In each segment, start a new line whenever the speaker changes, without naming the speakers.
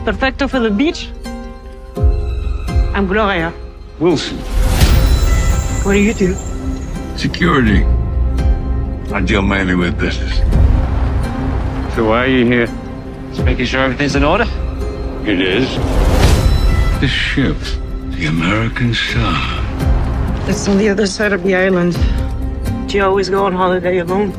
Perfecto for the beach. I'm Gloria.
Wilson,
What do you do?
security. I deal mainly with business.
So why are you here? Just making sure everything's in order?
It is. This ship, the American Star.
It's on the other side of the island. Do you always go on holiday alone?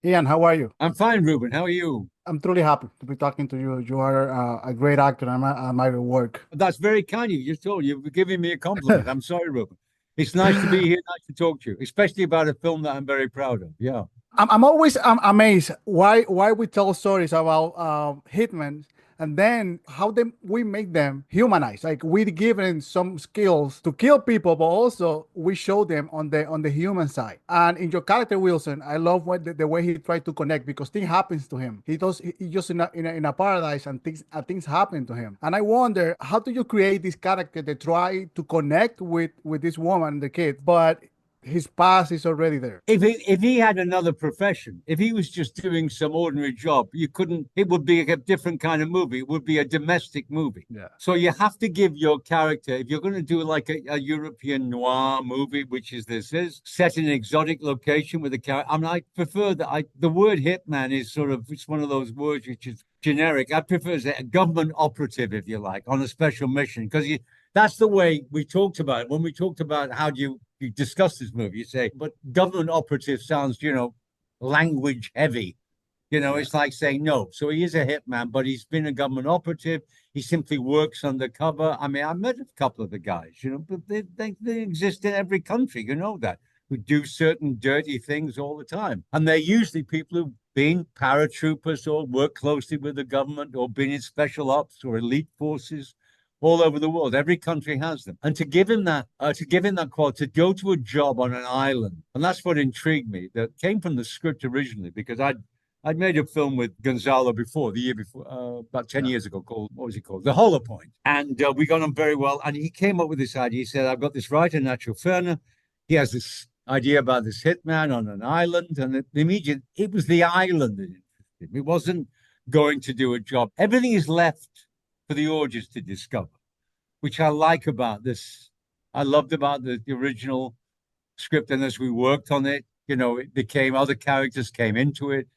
Ian, how are you?
I'm fine, Ruben. How are you?
I'm truly happy to be talking to you. You are a great actor, and I admire your work.
That's very kind of you. You're giving me a compliment. I'm sorry, Ruben. It's nice to be here, nice to talk to you, especially about a film that I'm very proud of. Yeah.
I'm always amazed why we tell stories about hitmen, and then how we make them humanized. Like we give them some skills to kill people, but also we show them on the human side. And in your character Wilson, I love the way he tried to connect, because things happens to him. He just in a paradise, and things happen to him. And I wonder, how do you create this character that try to connect with this woman, the kid, but his past is already there?
If he had another profession, if he was just doing some ordinary job, it would be a different kind of movie. It would be a domestic movie.
Yeah.
So you have to give your character, if you're going to do like a European noir movie, which this is, set in an exotic location with a character. I mean, I prefer that the word hitman is it's one of those words which is generic. I prefer a government operative, if you like, on a special mission, because that's the way we talked about it. When we talked about how do you discuss this movie, you say, but government operative sounds, language heavy. It's like saying no. So he is a hitman, but he's been a government operative. He simply works undercover. I mean, I met a couple of the guys, but they exist in every country, that, who do certain dirty things all the time. And they're usually people who've been paratroopers or work closely with the government or been in special ops or elite forces all over the world. Every country has them. And to give him that quality, to go to a job on an island, and that's what intrigued me. That came from the script originally, because I'd made a film with Gonzalo the year before, about 10 years ago, called, what was it called? The Hollow Point. And we got on very well. And he came up with this idea. He said, I've got this writer, Nacho Ferner. He has this idea about this hitman on an island. And it was the island that interested him. It wasn't going to do a job. Everything is left for the audience to discover, which I like about this. I loved about the original script, and as we worked on it, it became, other characters came into it.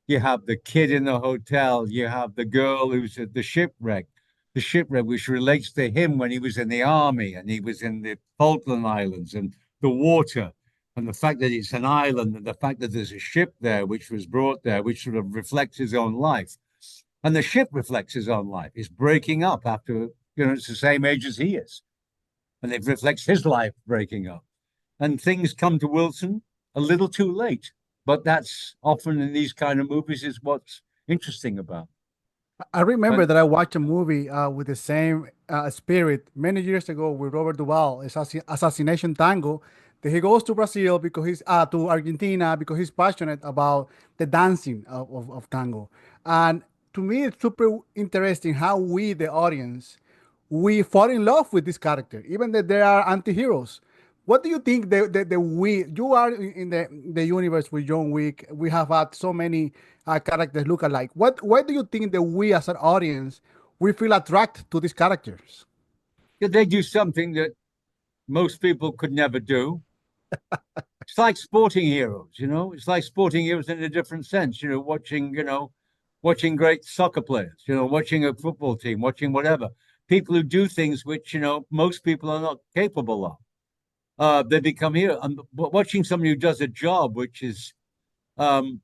You have the kid in the hotel, you have the girl who's at the shipwreck, which relates to him when he was in the army and he was in the Falkland Islands, and the water, and the fact that it's an island, and the fact that there's a ship there which was brought there, which sort of reflects his own life. And the ship reflects his own life. It's breaking up after, it's the same age as he is. And it reflects his life breaking up. And things come to Wilson a little too late. But that's often in these kind of movies is what's interesting about.
I remember that I watched a movie with the same spirit many years ago with Robert Duvall, Assassination Tango, that he goes to Brazil because he's to Argentina because he's passionate about the dancing of tango. And to me, it's super interesting how we, the audience, we fall in love with this character, even that they are anti-heroes. What do you think you are in the universe with John Wick? We have had so many characters look alike. Why do you think that we as an audience, we feel attracted to these characters?
They do something that most people could never do. It's like sporting heroes, It's like sporting heroes in a different sense, watching great soccer players, watching a football team, watching whatever. People who do things which, most people are not capable of. They become heroes. But watching somebody who does a job, which is, who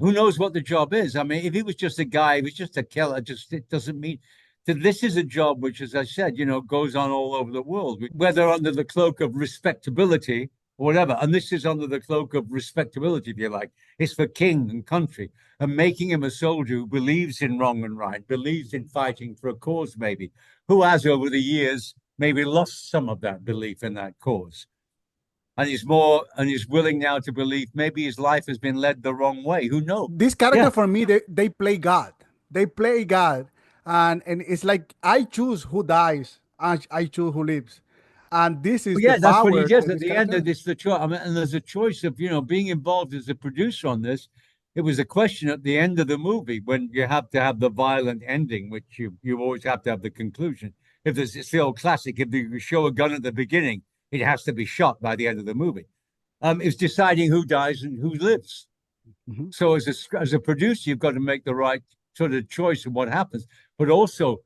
knows what the job is? I mean, if he was just a guy, he was just a killer, it doesn't mean that this is a job which, as I said, goes on all over the world, whether under the cloak of respectability or whatever. And this is under the cloak of respectability, if you like. It's for king and country, and making him a soldier who believes in wrong and right, believes in fighting for a cause, maybe, who has over the years maybe lost some of that belief in that cause. And he's willing now to believe maybe his life has been led the wrong way. Who knows?
This character, for me, they play God. They play God. And it's like, I choose who dies, and I choose who lives. And this is
that's
power
what he does at the
character.
end of this. The choice, and there's a choice of being involved as a producer on this. it was a question at the end of the movie when you have to have the violent ending, which you always have to have the conclusion. If there's it's the old classic, if you show a gun at the beginning, it has to be shot by the end of the movie. It's deciding who dies and who lives.
Mm-hmm.
So as a producer, you've got to make the right sort of choice of what happens, but also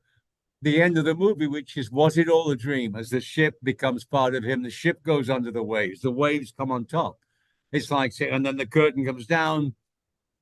the end of the movie, which is, was it all a dream? As the ship becomes part of him, the ship goes under the waves come on top. It's like, and then the curtain comes down,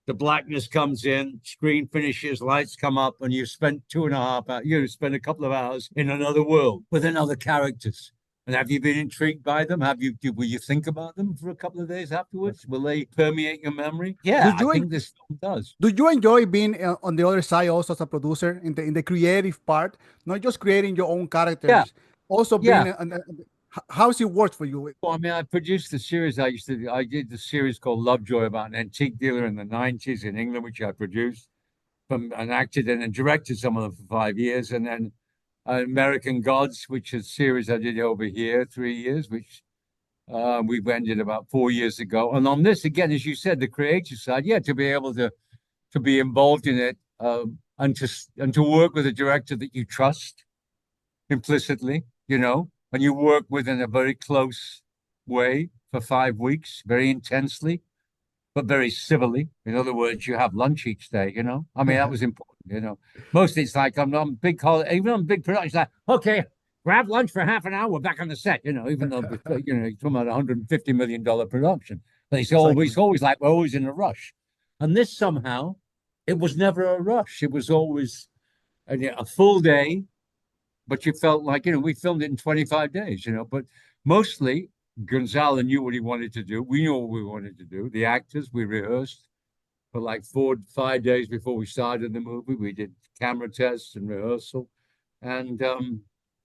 the blackness comes in, screen finishes, lights come up, and you've spent 2.5 hours, you spend a couple of hours in another world with another characters. And have you been intrigued by them? Will you think about them for a couple of days afterwards? Will they permeate your memory? Yeah, I think this film does.
Do you enjoy being on the other side also as a producer in the creative part, not just creating your own characters,
Yeah.
also
Yeah.
being how's it work for you?
Well, I mean, I produced the series. I did the series called Lovejoy about an antique dealer in the 90s in England, which I produced and acted in and directed some of them for 5 years. And then American Gods, which is a series I did over here 3 years, which we ended about 4 years ago. And on this, again, as you said, the creative side, yeah, to be able to be involved in it and to work with a director that you trust implicitly, and you work with in a very close way for 5 weeks, very intensely, but very civilly. In other words, you have lunch each day, I mean, that was important, Mostly it's like I'm on big holiday, even on big production, it's like, okay, grab lunch for half an hour, we're back on the set, even though, you're talking about $150 million production. But it's always like we're always in a rush. And this somehow, it was never a rush. It was always a full day, but you felt like, we filmed it in 25 days, but mostly Gonzalo knew what he wanted to do. We knew what we wanted to do. The actors, we rehearsed for like 4-5 days before we started the movie. We did camera tests and rehearsal. And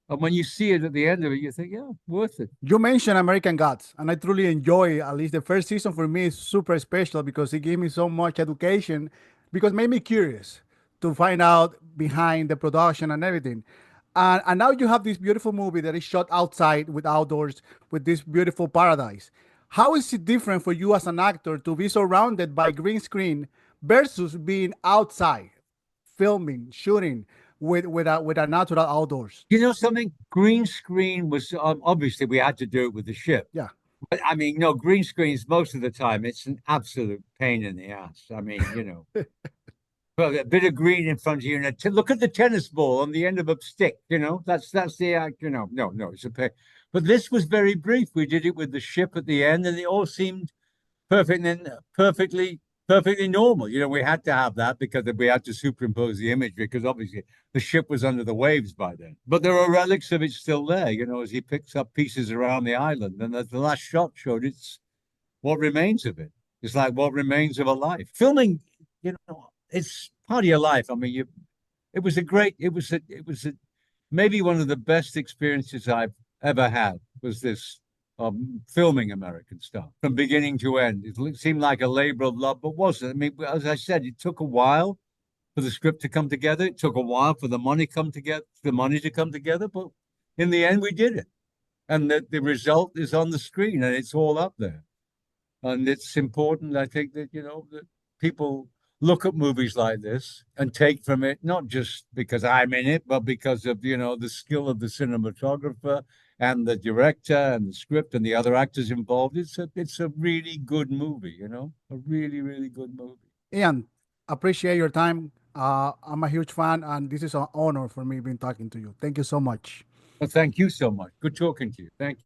when you see it at the end of it, you think, yeah, worth it.
You mentioned American Gods, and I truly enjoy, at least the first season for me is super special because it gave me so much education, because it made me curious to find out behind the production and everything. And now you have this beautiful movie that is shot outside with outdoors with this beautiful paradise. How is it different for you as an actor to be surrounded by green screen versus being outside, filming, shooting with a natural outdoors?
Something? Green screen was obviously we had to do it with the ship.
Yeah.
But I mean, no, green screens most of the time it's an absolute pain in the ass. I mean, Well, a bit of green in front of you, and look at the tennis ball on the end of a stick. That's the act. No, it's a pain. But this was very brief. We did it with the ship at the end, and it all seemed perfect and perfectly normal. We had to have that because we had to superimpose the image because obviously the ship was under the waves by then. But there are relics of it still there. As he picks up pieces around the island, and as the last shot showed, it's what remains of it. It's like what remains of a life. Filming, it's part of your life. I mean, it was maybe one of the best experiences I've ever had was this filming American stuff from beginning to end. It seemed like a labor of love, but wasn't. I mean, as I said, it took a while for the script to come together. It took a while for the money to come together, but in the end, we did it. And the result is on the screen and it's all up there. And it's important, I think, that, that people look at movies like this and take from it, not just because I'm in it, but because of, the skill of the cinematographer and the director and the script and the other actors involved. It's a really good movie, a really, really good movie.
Ian, appreciate your time. I'm a huge fan, and this is an honor for me being talking to you. Thank you so much.
Well, thank you so much. Good talking to you. Thank you.